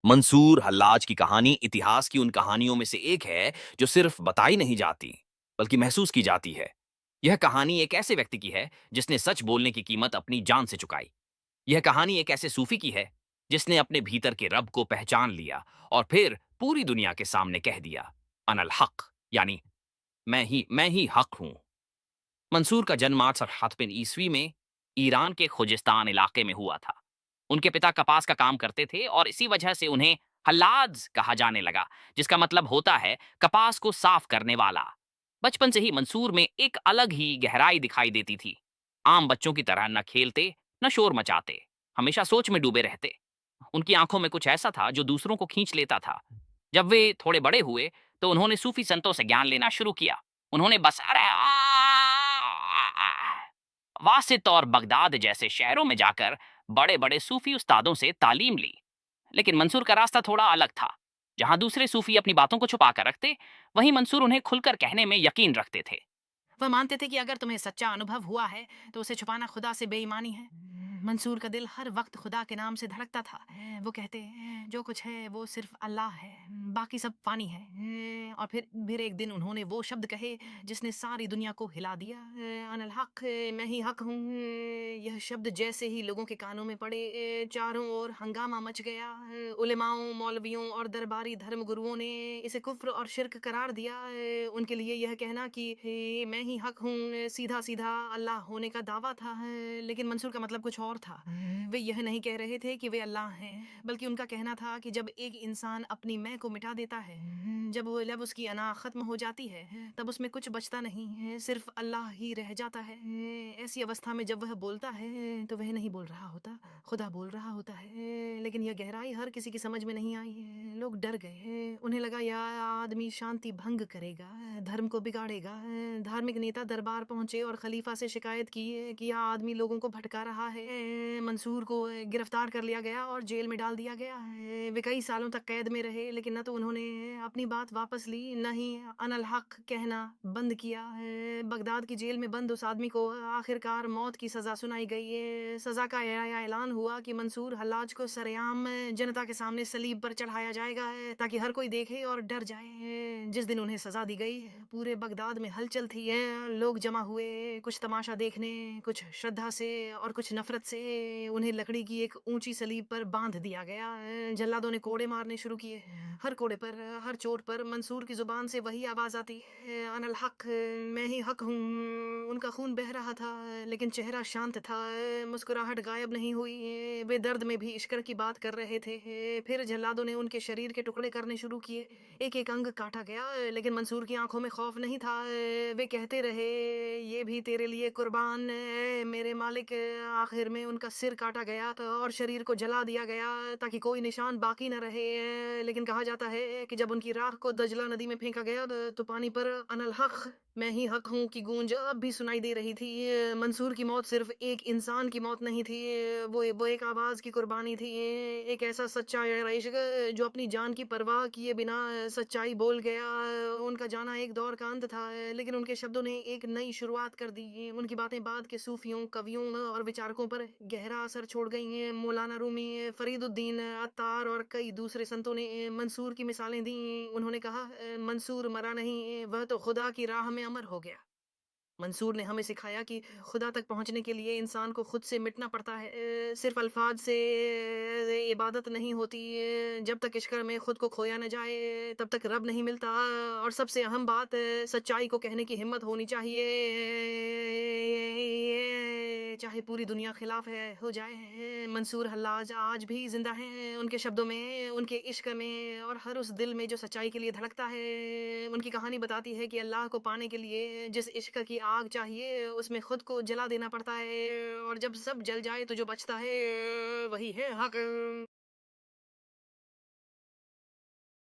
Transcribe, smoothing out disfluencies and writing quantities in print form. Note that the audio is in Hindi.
मंसूर हल्लाज की कहानी इतिहास की उन कहानियों में से एक है जो सिर्फ बताई नहीं जाती, बल्कि महसूस की जाती है। यह कहानी एक ऐसे व्यक्ति की है जिसने सच बोलने की कीमत अपनी जान से चुकाई। यह कहानी एक ऐसे सूफी की है जिसने अपने भीतर के रब को पहचान लिया और फिर पूरी दुनिया के सामने कह दिया, अनल हक, यानी मैं ही हक हूं। मंसूर का जन्म 807 ईस्वी में ईरान के खुजिस्तान इलाके में हुआ था। उनके पिता कपास का काम करते थे और इसी वजह से उन्हें हल्लाज कहा जाने लगा, जिसका मतलब होता है कपास को साफ करने वाला। बचपन से ही मंसूर में एक अलग ही गहराई दिखाई देती थी। आम बच्चों की तरह न खेलते, न शोर मचाते, हमेशा सोच में डूबे रहते। उनकी आंखों में कुछ ऐसा था जो दूसरों को खींच लेता था। जब वे थोड़े बड़े हुए तो उन्होंने सूफी संतों से ज्ञान लेना शुरू किया। उन्होंने बसरा, वासित और बगदाद जैसे शहरों में जाकर बड़े बड़े सूफी उस्तादों से तालीम ली। लेकिन मंसूर का रास्ता थोड़ा अलग था। जहां दूसरे सूफी अपनी बातों को छुपा कर रखते, वहीं मंसूर उन्हें खुलकर कहने में यकीन रखते थे। वह मानते थे कि अगर तुम्हें सच्चा अनुभव हुआ है तो उसे छुपाना खुदा से बेईमानी है। मंसूर का दिल हर वक्त खुदा के नाम से धड़कता था। वो कहते, जो कुछ है वो सिर्फ अल्लाह है, बाकी सब फानी है। और फिर एक दिन उन्होंने वो शब्द कहे जिसने सारी दुनिया को हिला दिया, अनल हक, मैं ही हक हूँ। यह शब्द जैसे ही लोगों के कानों में पड़े, चारों ओर हंगामा मच गया। उलेमाओं, मौलवियों और दरबारी धर्म गुरुओं ने इसे कुफ्र और शिरक करार दिया। उनके लिए यह कहना कि मैं ही हक हूँ सीधा सीधा अल्लाह होने का दावा था। लेकिन मंसूर का मतलब कुछ और था। वे यह नहीं कह रहे थे कि वे अल्लाह हैं, बल्कि उनका कहना था कि जब एक इंसान अपनी मैं को मिटा देता है, जब उसकी अना खत्म हो जाती है, तब उसमें कुछ बचता नहीं है, सिर्फ अल्लाह ही रह जाता है। ऐसी अवस्था में जब वह बोलता है तो वह नहीं बोल रहा होता, खुदा बोल रहा होता है। लेकिन यह गहराई हर किसी की समझ में नहीं आई है। लोग डर गए। उन्हें लगा यह आदमी शांति भंग करेगा, धर्म को बिगाड़ेगा। धार्मिक नेता दरबार पहुंचे और खलीफा से शिकायत की कि यह आदमी लोगों को भटका रहा है। मंसूर को गिरफ्तार कर लिया गया और जेल में डाल दिया गया। वे कई सालों तक कैद में रहे, लेकिन न तो उन्होंने अपनी बात वापस ली, न ही अनल हक कहना बंद किया। बगदाद की जेल में बंद उस आदमी को आखिरकार मौत की सजा सुनाई गई। सजा का ऐलान हुआ कि मंसूर हल्लाज को सरेआम जनता के सामने सलीब पर चढ़ाया जाएगा, ताकि हर कोई देखे और डर जाए। जिस दिन उन्हें सजा दी गई, पूरे बगदाद में हलचल थी। लोग जमा हुए, कुछ तमाशा देखने, कुछ श्रद्धा से और कुछ नफरत से। उन्हें लकड़ी की एक ऊंची सलीब पर बांध दिया गया। जल्लादों ने कोड़े मारने शुरू किए। हर कोड़े पर, हर चोट पर मंसूर की जुबान से वही आवाज आती, अनल हक, मैं ही हक हूँ। उनका खून बह रहा था, लेकिन चेहरा शांत था। मुस्कुराहट गायब नहीं हुई। वे दर्द में भी इश्कर की बात कर रहे थे। फिर जल्लादों ने उनके शरीर के टुकड़े करने शुरू किए। एक एक अंग काटा गया, लेकिन मंसूर की आंखों में खौफ नहीं था। वे कहते रहे, ये भी तेरे लिए कुर्बान है मेरे मालिक। आखिर में उनका सिर काटा गया और शरीर को जला दिया गया, ताकि कोई निशान बाकी न रहे। लेकिन कहा जाता है कि जब उनकी राख को दजला नदी में फेंका गया तो पानी पर अनल हक, मैं ही हक हूँ की गूंज अब भी सुनाई दे रही थी। मंसूर की मौत सिर्फ एक इंसान की मौत नहीं थी, वो एक आवाज की कुर्बानी थी। एक ऐसा सच्चा इश्क जो अपनी जान की परवाह किए बिना सच्चाई बोल गया। उनका जाना एक दौर का अंत था, लेकिन उनके शब्दों ने एक नई शुरुआत कर दी। उनकी बातें बाद के सूफियों, कवियों और विचारकों पर गहरा असर छोड़ गई हैं। मौलाना रूमी, फरीदुद्दीन अत्तार और कई दूसरे संतों ने मंसूर की मिसालें दी। उन्होंने कहा, मंसूर मरा नहीं, वह तो खुदा की राह में अमर हो गया। मंसूर ने हमें सिखाया कि खुदा तक पहुंचने के लिए इंसान को खुद से मिटना पड़ता है। सिर्फ अल्फाज से इबादत नहीं होती। जब तक इश्क में खुद को खोया न जाए, तब तक रब नहीं मिलता। और सबसे अहम बात, सच्चाई को कहने की हिम्मत होनी चाहिए, चाहे पूरी दुनिया खिलाफ हो जाए। मंसूर हल्लाज आज भी जिंदा हैं, उनके शब्दों में, उनके इश्क में और हर उस दिल में जो सच्चाई के लिए धड़कता है। उनकी कहानी बताती है कि अल्लाह को पाने के लिए जिस इश्क की आग चाहिए, उसमें खुद को जला देना पड़ता है। और जब सब जल जाए तो जो बचता है वही है हक।